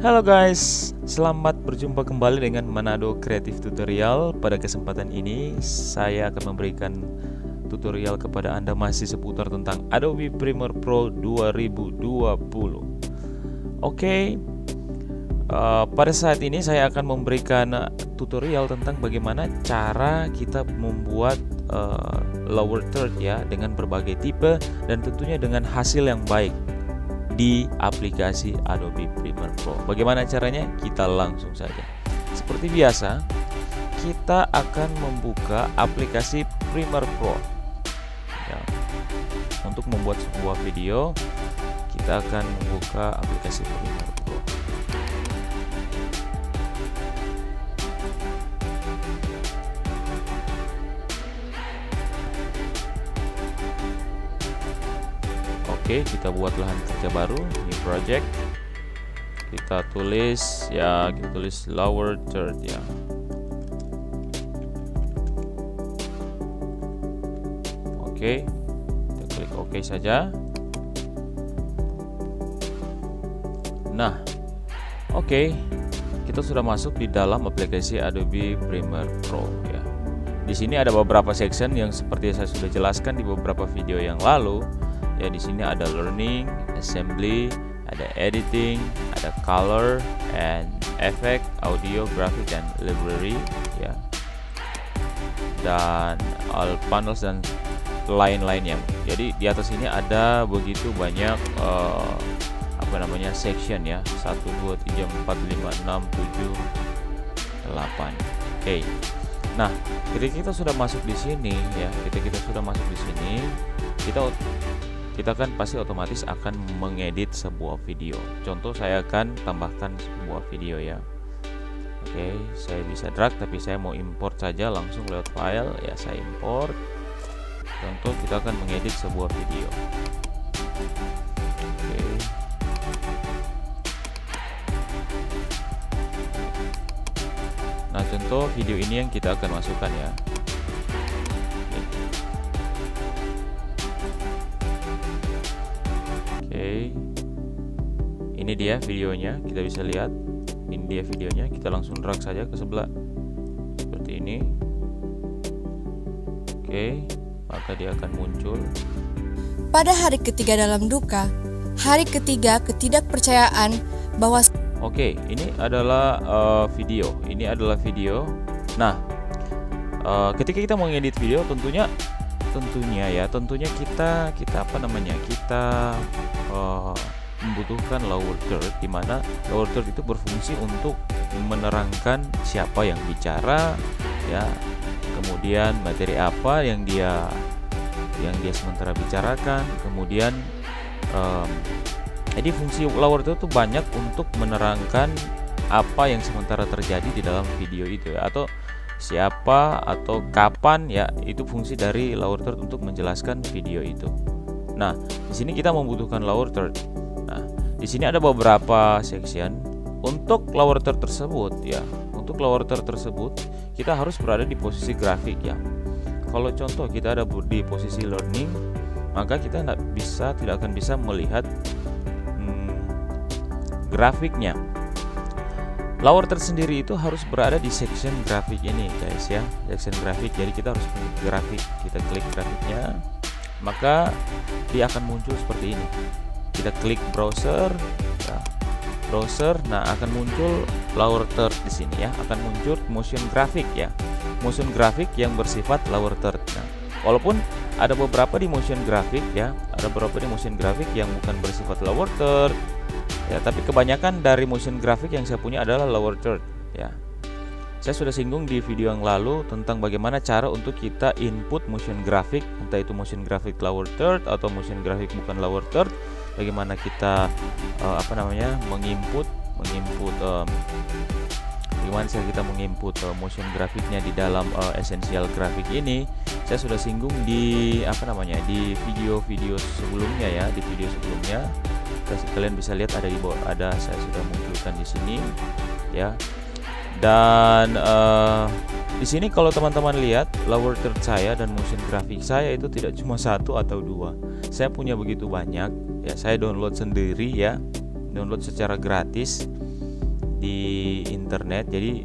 Halo guys, selamat berjumpa kembali dengan Manado Creative Tutorial. Pada kesempatan ini saya akan memberikan tutorial kepada Anda masih seputar tentang Adobe Premiere Pro 2020. Oke, pada saat ini saya akan memberikan tutorial tentang bagaimana cara kita membuat lower third ya, dengan berbagai tipe dan tentunya dengan hasil yang baik di aplikasi Adobe Premiere Pro. Bagaimana caranya? Kita langsung saja. Seperti biasa, kita akan membuka aplikasi Premiere Pro. Ya. Untuk membuat sebuah video, kita akan membuka aplikasi Premiere Pro. Oke, kita buat lahan kerja baru, new project. Kita tulis lower third ya. Oke, kita klik OK saja. Nah, oke, kita sudah masuk di dalam aplikasi Adobe Premiere Pro ya. Di sini ada beberapa section yang seperti saya sudah jelaskan di beberapa video yang lalu. Ya, di sini ada learning, assembly, ada editing, ada color and effect, audio, graphic dan library ya. Dan all panels dan lain-lainnya. Jadi di atas ini ada begitu banyak section ya. 1 2 3 4 5 6 7 8. Oke. Nah, ketika kita sudah masuk di sini ya, kita kan pasti otomatis akan mengedit sebuah video. Contoh, saya akan tambahkan sebuah video ya. Oke, saya bisa drag, tapi saya mau import saja langsung lewat file ya, saya import. Contoh, kita akan mengedit sebuah video. Oke. Nah, contoh video ini yang kita akan masukkan ya. Ini dia videonya, kita bisa lihat. Ini dia videonya, kita langsung drag saja ke sebelah seperti ini. Oke, maka dia akan muncul. Pada hari ketiga dalam duka, hari ketiga ketidakpercayaan bahwa Oke, ini adalah video. Nah, ketika kita mau ngedit video, tentunya kita membutuhkan lower third, di mana lower third itu berfungsi untuk menerangkan siapa yang bicara ya, kemudian materi apa yang dia sementara bicarakan, kemudian jadi fungsi lower third itu banyak untuk menerangkan apa yang sementara terjadi di dalam video itu ya, atau siapa atau kapan ya, itu fungsi dari lower third untuk menjelaskan video itu. Nah, di sini kita membutuhkan lower third. Di sini ada beberapa section. Untuk lower third tersebut ya, kita harus berada di posisi grafik ya. Kalau contoh kita ada di posisi learning, maka kita tidak akan bisa melihat grafiknya. Lower third sendiri itu harus berada di section grafik ini guys ya, section grafik. Jadi kita harus klik grafik, kita klik grafiknya, maka dia akan muncul seperti ini. Kita klik browser ya. Nah, akan muncul lower third di sini ya, akan muncul motion graphic ya, motion graphic yang bersifat lower third. Nah, walaupun ada beberapa di motion graphic ya, yang bukan bersifat lower third ya, tapi kebanyakan dari motion graphic yang saya punya adalah lower third ya. Saya sudah singgung di video yang lalu tentang bagaimana cara untuk kita input motion graphic, entah itu motion graphic lower third atau motion graphic bukan lower third. Bagaimana kita menginput motion grafiknya di dalam essential graphic ini. Saya sudah singgung di video-video sebelumnya ya, kalian bisa lihat ada saya sudah munculkan di sini ya. Dan di sini kalau teman-teman lihat lower third saya dan motion graphic saya itu tidak cuma 1 atau 2. Saya punya begitu banyak ya, saya download sendiri ya, download secara gratis. di internet. Jadi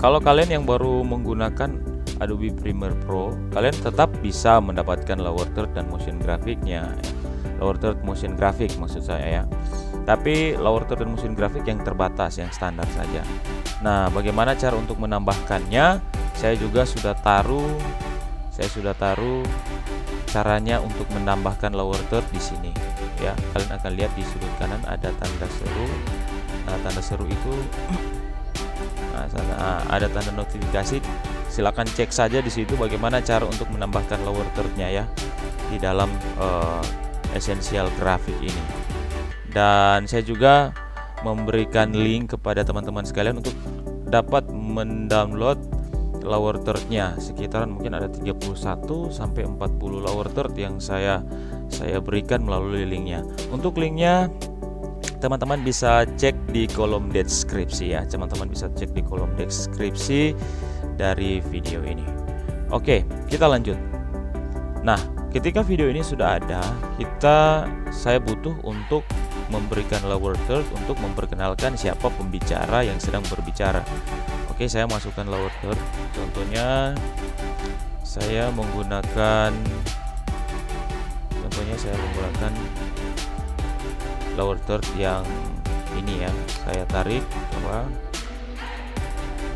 kalau kalian yang baru menggunakan Adobe Premiere Pro, kalian tetap bisa mendapatkan lower third dan motion grafiknya. Lower third motion grafik maksud saya ya. Tapi lower third dan motion grafik yang terbatas, yang standar saja. Nah, bagaimana cara untuk menambahkannya? Saya sudah taruh caranya untuk menambahkan lower third di sini ya. Kalian akan lihat di sudut kanan ada tanda seru. Nah, tanda seru itu ada tanda notifikasi. Silakan cek saja di situ bagaimana cara untuk menambahkan lower third-nya ya di dalam Essential Graphic ini. Dan saya juga memberikan link kepada teman-teman sekalian untuk dapat mendownload lower third-nya. Sekitaran mungkin ada 31 sampai 40 lower third yang saya berikan melalui linknya. Untuk linknya teman-teman bisa cek di kolom deskripsi ya. Teman-teman bisa cek di kolom deskripsi dari video ini. Oke, kita lanjut. Nah, ketika video ini sudah ada, saya butuh untuk memberikan lower third untuk memperkenalkan siapa pembicara yang sedang berbicara. Oke, saya masukkan lower third. Contohnya saya menggunakan lower third yang ini ya. Saya tarik,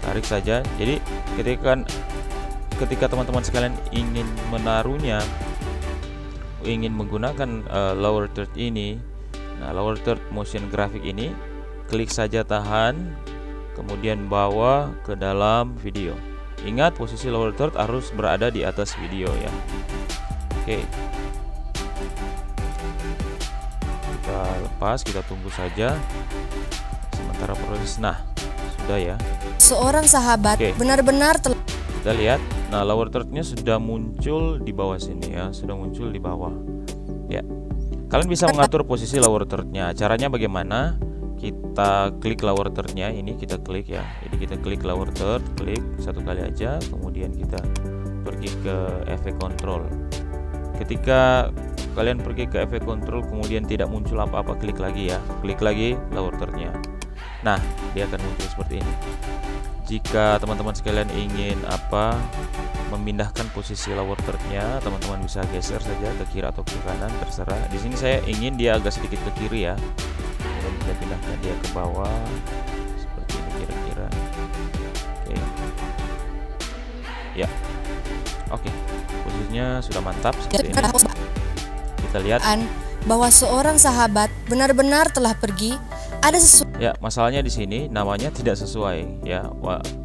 tarik saja. Jadi ketika teman-teman sekalian ingin menaruhnya, ingin menggunakan lower third ini, nah lower third motion graphic ini, klik saja tahan, kemudian bawa ke dalam video. Ingat, posisi lower third harus berada di atas video ya. Oke, kita lepas, kita tunggu saja sementara proses. Nah, sudah ya. Seorang sahabat benar-benar telah. Kita lihat, nah lower third-nya sudah muncul di bawah sini ya, sudah muncul di bawah. Ya, kalian bisa mengatur posisi lower third-nya. Caranya bagaimana? Kita klik lower third-nya, ini kita klik ya. Jadi kita klik lower third, klik satu kali aja, kemudian kita pergi ke efek control. Ketika kalian pergi ke efek control kemudian tidak muncul apa-apa, klik lagi ya, klik lagi lower third-nya. Nah, dia akan muncul seperti ini. Jika teman-teman sekalian ingin memindahkan posisi lower third-nya, teman-teman bisa geser saja ke kiri atau ke kanan, terserah. Di sini saya ingin dia agak sedikit ke kiri ya. Kemudian kita pindahkan dia ke bawah seperti ini kira-kira. Oke. Ya. Oke. Posisinya sudah mantap seperti ini. Kita lihat bahwa seorang sahabat benar-benar telah pergi. Ada sesuatu. Ya, masalahnya di sini namanya tidak sesuai ya.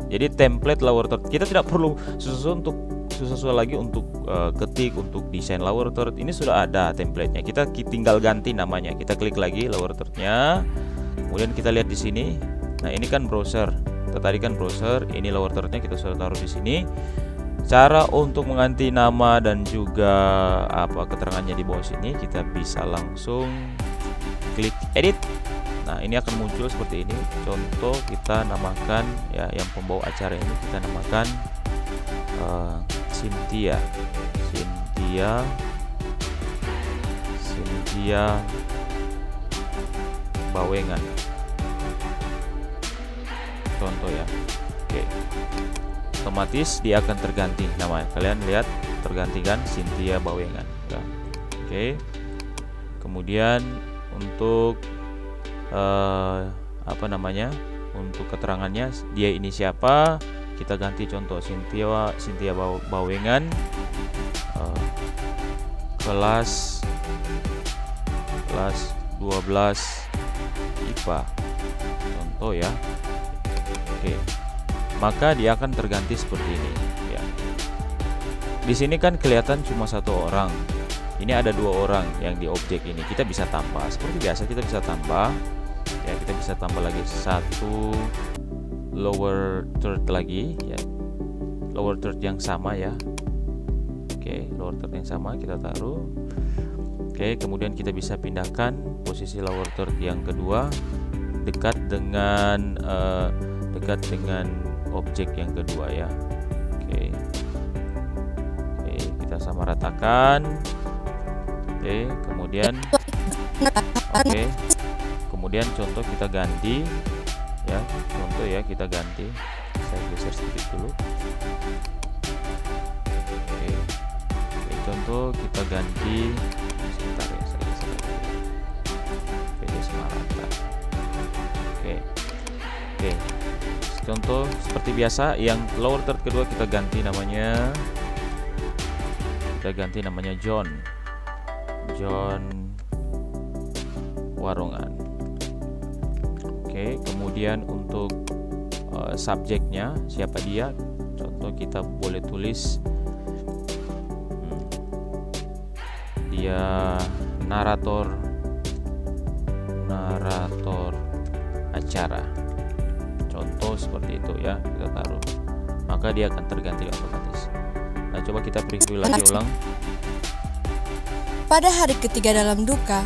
Jadi template lower third kita tidak perlu susah lagi untuk ketik untuk desain lower third. Ini sudah ada template-nya. Kita tinggal ganti namanya. Kita klik lagi lower third-nya. Kemudian kita lihat di sini. Nah, ini kan browser. Kita tadi kan browser, ini lower third-nya kita sudah taruh di sini. Cara untuk mengganti nama dan juga keterangannya di bawah sini, kita bisa langsung klik edit. Nah, ini akan muncul seperti ini. Contoh, kita namakan ya, yang pembawa acara ini kita namakan Cynthia Bawengan. Contoh ya. Oke. Otomatis dia akan terganti namanya. Kalian lihat terganti kan, Cynthia Bawengan. Ya. Oke. Kemudian untuk untuk keterangannya dia ini siapa, kita ganti contoh Cynthia Bawengan, kelas 12 IPA, contoh ya. Oke, maka dia akan terganti seperti ini ya. Di sini kan kelihatan cuma satu orang, ini ada dua orang yang di objek ini. Kita bisa tambah seperti biasa, kita bisa tambah ya, kita bisa tambah lagi satu lower third lagi ya, lower third yang sama ya. Oke, lower third yang sama kita taruh. Oke, kemudian kita bisa pindahkan posisi lower third yang kedua dekat dengan objek yang kedua ya. Oke, kita samaratakan. Oke, kemudian kemudian contoh kita ganti ya, contoh ya kita ganti, saya geser sedikit dulu. Oke, contoh kita ganti, sebentar ya, saya geser lagi. PD Semarata. Oke, contoh seperti biasa, yang lower third kedua kita ganti namanya, John Warungan. Oke, kemudian untuk subjeknya siapa dia, contoh kita boleh tulis dia narator acara, contoh seperti itu ya, kita taruh, maka dia akan terganti otomatis. Nah, coba kita preview lagi ulang. Pada hari ketiga dalam duka,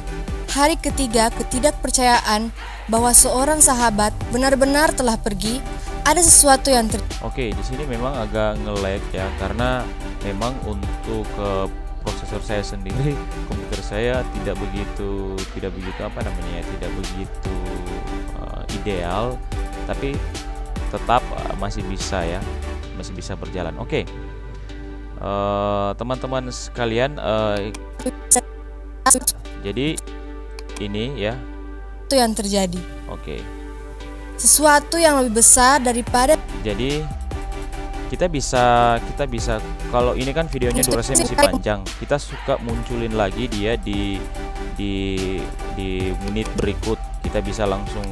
hari ketiga ketidakpercayaan bahwa seorang sahabat benar-benar telah pergi, ada sesuatu yang Oke, di sini memang agak nge-lag ya, karena memang untuk prosesor saya sendiri, komputer saya tidak begitu ideal, tapi tetap masih bisa ya, masih bisa berjalan. Oke, teman-teman sekalian, jadi ini ya itu yang terjadi. Oke. Sesuatu yang lebih besar daripada. Jadi kita bisa kalau ini kan videonya durasinya masih panjang, kita suka munculin lagi dia di menit berikut. Kita bisa langsung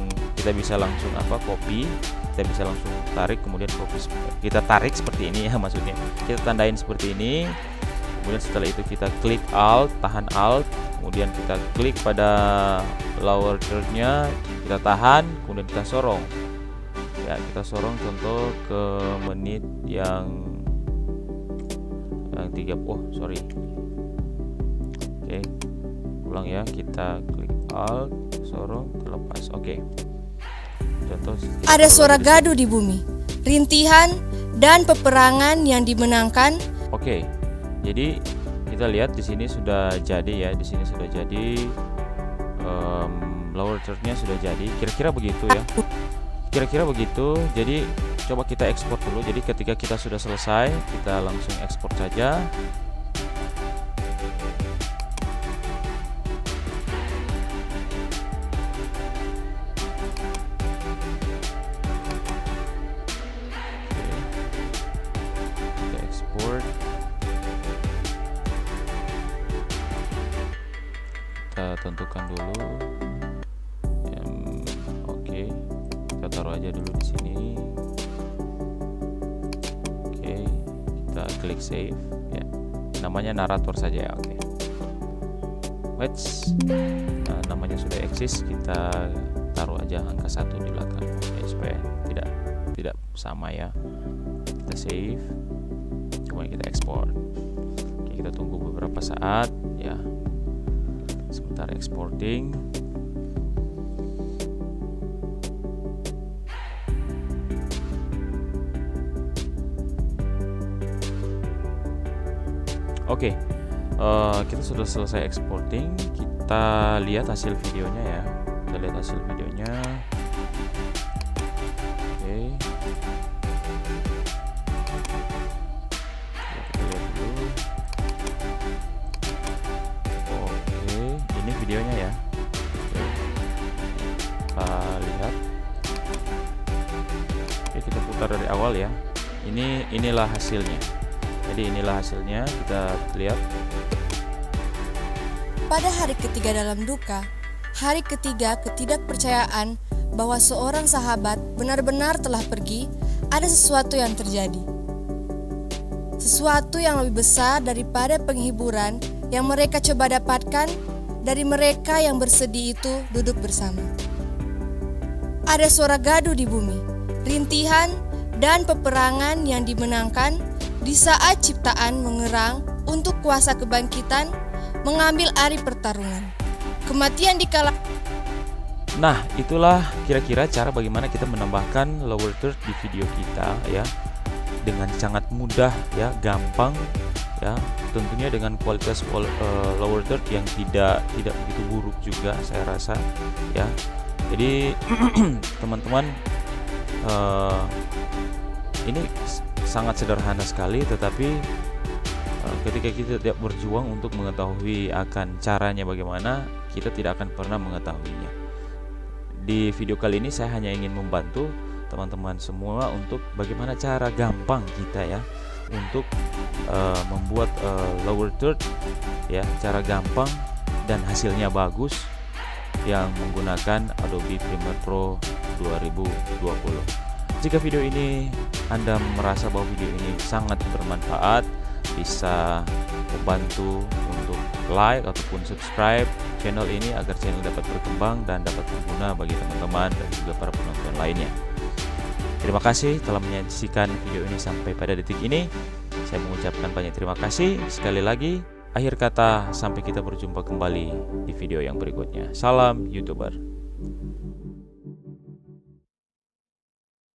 copy, kita bisa langsung tarik, kemudian copy, kita tarik seperti ini ya, maksudnya kita tandain seperti ini. Kemudian setelah itu kita klik Alt, tahan Alt, kemudian kita klik pada lower third-nya, kita tahan, kemudian kita sorong ya, kita sorong contoh ke menit yang 30. Oke, ulang ya, kita klik Alt, sorong, terlepas. Oke, contoh ada suara gaduh di bumi, rintihan dan peperangan yang dimenangkan. Oke, jadi kita lihat di sini sudah jadi ya, di sini sudah jadi, lower third-nya sudah jadi, kira-kira begitu ya, kira-kira begitu. Jadi coba kita ekspor dulu. Jadi ketika kita sudah selesai, kita langsung ekspor saja. Kita ekspor. Kita tentukan dulu. Oke, kita taruh aja dulu di sini. Oke, kita klik save ya. Namanya narator saja ya. Oke. Nah, namanya sudah eksis, kita taruh aja angka 1 di belakang ya, supaya tidak sama ya. Kita save, kemudian kita ekspor. Oke, kita tunggu beberapa saat ya. Sebentar exporting. Oke, kita sudah selesai exporting. Kita lihat hasil videonya ya. Kita lihat hasil videonya. Oke. Kita lihat dulu. Oke, ini videonya ya. Oke. Kita lihat. Oke, kita putar dari awal ya. Inilah hasilnya. Jadi inilah hasilnya, kita lihat. Pada hari ketiga dalam duka, hari ketiga ketidakpercayaan bahwa seorang sahabat benar-benar telah pergi, ada sesuatu yang terjadi. Sesuatu yang lebih besar daripada penghiburan yang mereka coba dapatkan dari mereka yang bersedih itu duduk bersama. Ada suara gaduh di bumi, rintihan dan peperangan yang dimenangkan di saat ciptaan mengerang untuk kuasa kebangkitan mengambil alih pertarungan. Kematian dikala. Nah, itulah kira-kira cara bagaimana kita menambahkan lower third di video kita ya. Dengan sangat mudah ya, gampang ya. Tentunya dengan kualitas lower third yang tidak begitu buruk juga saya rasa ya. Jadi teman-teman, ini sangat sederhana sekali, tetapi ketika kita tidak berjuang untuk mengetahui akan caranya bagaimana, kita tidak akan pernah mengetahuinya. Di video kali ini saya hanya ingin membantu teman-teman semua untuk bagaimana cara gampang kita ya untuk membuat lower third ya, cara gampang dan hasilnya bagus yang menggunakan Adobe Premiere Pro 2020. Jika video ini Anda merasa bahwa video ini sangat bermanfaat, bisa membantu untuk like ataupun subscribe channel ini agar channel dapat berkembang dan dapat berguna bagi teman-teman dan juga para penonton lainnya. Terima kasih telah menyaksikan video ini sampai pada detik ini. Saya mengucapkan banyak terima kasih. Sekali lagi, akhir kata, sampai kita berjumpa kembali di video yang berikutnya. Salam YouTuber.